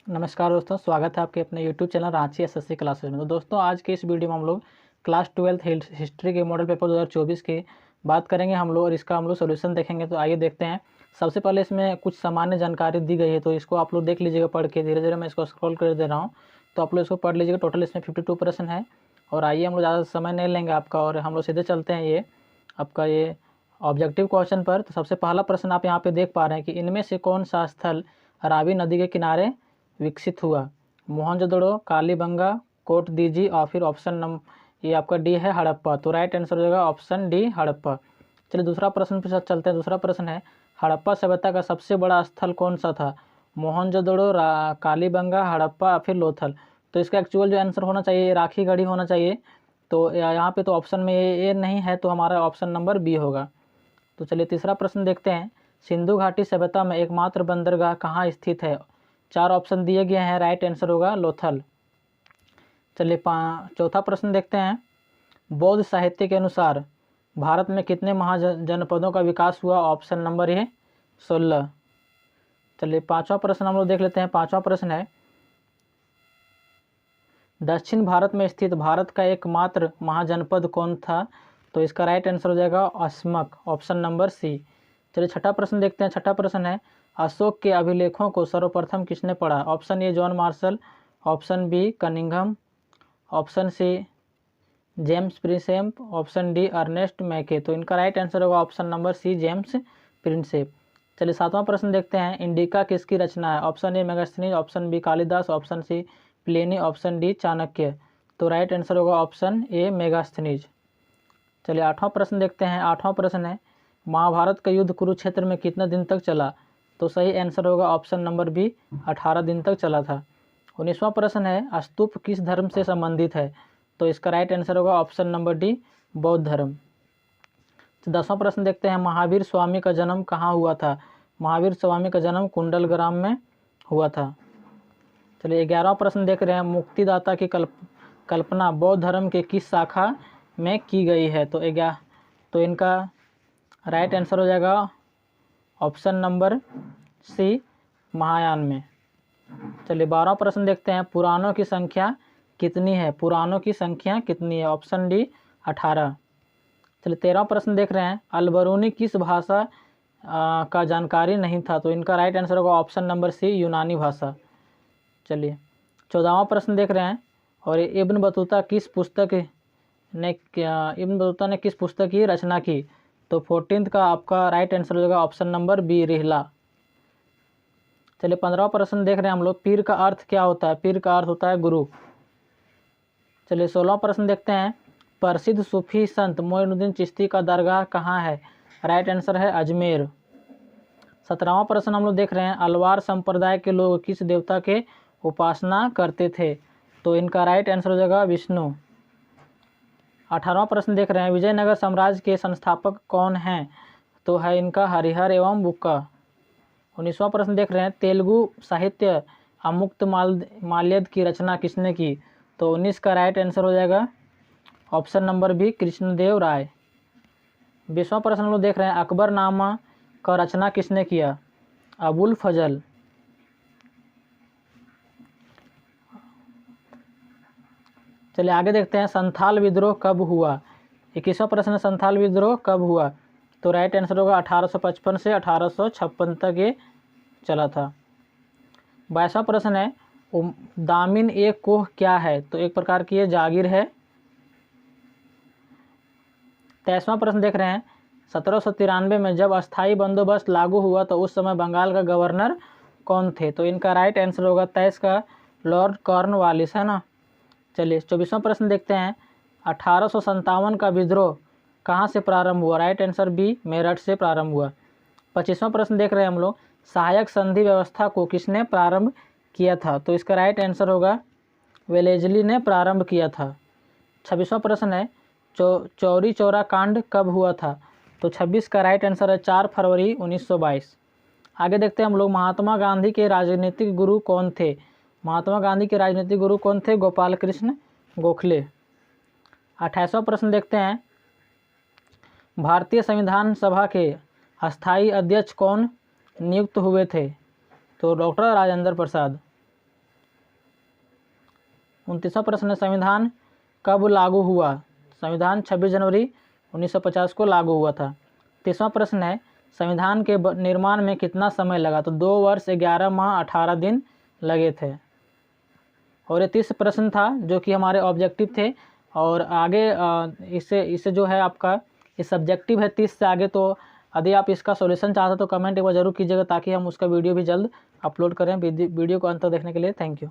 नमस्कार दोस्तों, स्वागत है आपके अपने YouTube channel Ranchi SSC classes में। तो दोस्तों, आज के इस वीडियो में हम लोग क्लास 12 हिस्ट्री के मॉडल पेपर 2024 की बात करेंगे हम लोग और इसका हम लोग सोल्यूशन देखेंगे। तो आइए देखते हैं। सबसे पहले इसमें कुछ सामान्य जानकारी दी गई है, तो इसको आप लोग देख लीजिएगा पढ़ के। धीरे धीरे मैं इसको स्क्रॉल कर दे रहा हूँ, तो आप लोग इसको पढ़ लीजिएगा। टोटल इसमें 52 प्रश्न है। और आइए, हम लोग ज़्यादा समय नहीं लेंगे आपका और हम लोग सीधे चलते हैं ये आपका ये ऑब्जेक्टिव क्वेश्चन पर। तो सबसे पहला प्रश्न आप यहाँ पे देख पा रहे हैं कि इनमें से कौन सा स्थल रावी नदी के किनारे विकसित हुआ? मोहनजोदड़ो, कालीबंगा, कोट दीजी और फिर ये आपका डी है हड़प्पा। तो राइट आंसर हो जाएगा ऑप्शन डी हड़प्पा। चलिए दूसरा प्रश्न के साथ चलते हैं। दूसरा प्रश्न है, हड़प्पा सभ्यता का सबसे बड़ा स्थल कौन सा था? मोहनजोदड़ो, कालीबंगा, हड़प्पा फिर लोथल। तो इसका एक्चुअल जो आंसर होना चाहिए राखी गढ़ी होना चाहिए। तो यहाँ पे तो ऑप्शन में ये नहीं है, तो हमारा ऑप्शन नंबर बी होगा। तो चलिए तीसरा प्रश्न देखते हैं। सिंधु घाटी सभ्यता में एकमात्र बंदरगाह कहाँ स्थित है? 4 ऑप्शन दिए गए हैं, राइट आंसर होगा लोथल। चलिए चौथा प्रश्न देखते हैं। बौद्ध साहित्य के अनुसार भारत में कितने महाजनपदों का विकास हुआ? ऑप्शन नंबर है 16। चलिए पांचवा प्रश्न हम लोग देख लेते हैं। पांचवा प्रश्न है, दक्षिण भारत में स्थित भारत का एकमात्र महाजनपद कौन था? तो इसका राइट आंसर हो जाएगा अस्मक, ऑप्शन नंबर सी। चलिए छठा प्रश्न देखते हैं। छठा प्रश्न है, अशोक के अभिलेखों को सर्वप्रथम किसने पढ़ा? Option A John Marshall, option B Cunningham, option C James Prinsep, option D Ernest Mackay. तो इनका राइट आंसर होगा option number C James Prinsep. चलिए सातवां प्रश्न देखते हैं। इंडिका किसकी रचना है? Option A Megasthenes, option B Kalidasa, option C Pliny, option D Chanakya. तो राइट आंसर होगा ऑप्शन ए मेगास्थनीज। चलिए आठवां प्रश्न देखते हैं। आठवां प्रश्न है, महाभारत का युद्ध कुरुक्षेत्र में कितने दिन तक चला? तो सही आंसर होगा ऑप्शन नंबर बी 18 दिन तक चला था। 19वां प्रश्न है, स्तूप किस धर्म से संबंधित है? तो इसका राइट आंसर होगा ऑप्शन नंबर डी बौद्ध धर्म। तो 10वां प्रश्न देखते हैं। महावीर स्वामी का जन्म कहाँ हुआ था? महावीर स्वामी का जन्म कुंडलग्राम में हुआ था। चलिए 11वां प्रश्न देख रहे हैं। मुक्तिदाता की कल्पना बौद्ध धर्म के किस शाखा में की गई है? तो इनका राइट आंसर हो जाएगा ऑप्शन नंबर सी महायान में। चलिए 12वां प्रश्न देखते हैं। पुराणों की संख्या कितनी है? पुराणों की संख्या कितनी है? Option D 18। चलिए 13वां प्रश्न देख रहे हैं। अलबरूनी किस भाषा का जानकारी नहीं था? तो इनका राइट आंसर होगा ऑप्शन नंबर सी यूनानी भाषा। चलिए 14वां प्रश्न देख रहे हैं। और इब्न बतूता ने किस पुस्तक की रचना की? तो 14th का आपका राइट आंसर हो जाएगा ऑप्शन नंबर बी रिहला। चलिए 15वां प्रश्न देख रहे हैं हम लोग। पीर का अर्थ क्या होता है? पीर का अर्थ होता है गुरु। चलिए 16वां प्रश्न देखते हैं। प्रसिद्ध सूफी संत मोइनुद्दीन चिश्ती का दरगाह कहाँ है? राइट आंसर है अजमेर। 17वां प्रश्न हम लोग देख रहे हैं। अलवार संप्रदाय के लोग किस देवता के उपासना करते थे? तो इनका राइट आंसर हो जाएगा विष्णु। 18वां प्रश्न देख रहे हैं। विजयनगर साम्राज्य के संस्थापक कौन हैं? तो है इनका हरिहर एवं बुक्का। 19वां प्रश्न देख रहे हैं। तेलुगु साहित्य अमुक्त माल्यद की रचना किसने की? तो 19 का राइट आंसर हो जाएगा ऑप्शन नंबर बी कृष्णदेव राय। 20वां प्रश्न हम लोग देख रहे हैं। अकबरनामा का रचना किसने किया? अबुल फजल। चलिए आगे देखते हैं। संथाल विद्रोह कब हुआ? 21वां प्रश्न, संथाल विद्रोह कब हुआ? तो राइट आंसर होगा 1855 से 1856 तक ये चला था। 22वां प्रश्न है। दामिन ए कोह क्या है? तो एक प्रकार की ये जागीर है। 23वां प्रश्न देख रहे हैं। 1793 में जब अस्थाई बंदोबस्त लागू हुआ तो उस समय बंगाल का गवर्नर कौन थे? तो इनका राइट आंसर होगा 23 का लॉर्ड कॉर्नवालिस, है ना। चलिए 24वां प्रश्न देखते हैं। 1857 का विद्रोह कहाँ से प्रारंभ हुआ? राइट आंसर बी मेरठ से प्रारंभ हुआ। 25वां प्रश्न देख रहे हैं हम लोग। सहायक संधि व्यवस्था को किसने प्रारंभ किया था? तो इसका राइट आंसर होगा वेलेजली ने प्रारंभ किया था। 26वां प्रश्न है। चौरी चौरा कांड कब हुआ था? तो 26 का राइट आंसर है 4 फरवरी 1922। आगे देखते हैं हम लोग। महात्मा गांधी के राजनीतिक गुरु कौन थे? महात्मा गांधी के राजनीतिक गुरु कौन थे? गोपाल कृष्ण गोखले। 28वां प्रश्न देखते हैं। भारतीय संविधान सभा के अस्थाई अध्यक्ष कौन नियुक्त हुए थे? तो डॉक्टर राजेंद्र प्रसाद। 29वां प्रश्न है, संविधान कब लागू हुआ? संविधान 26 जनवरी 1950 को लागू हुआ था। 30वां प्रश्न है, संविधान के निर्माण में कितना समय लगा? तो 2 वर्ष 11 माह 18 दिन लगे थे। और ये 30 प्रश्न था जो कि हमारे ऑब्जेक्टिव थे। और आगे इससे जो है आपका ये सब्जेक्टिव है 30 से आगे। तो यदि आप इसका सॉल्यूशन चाहते हो तो कमेंट एक बार जरूर कीजिएगा ताकि हम उसका वीडियो भी जल्द अपलोड करें। वीडियो को अंत तक देखने के लिए थैंक यू।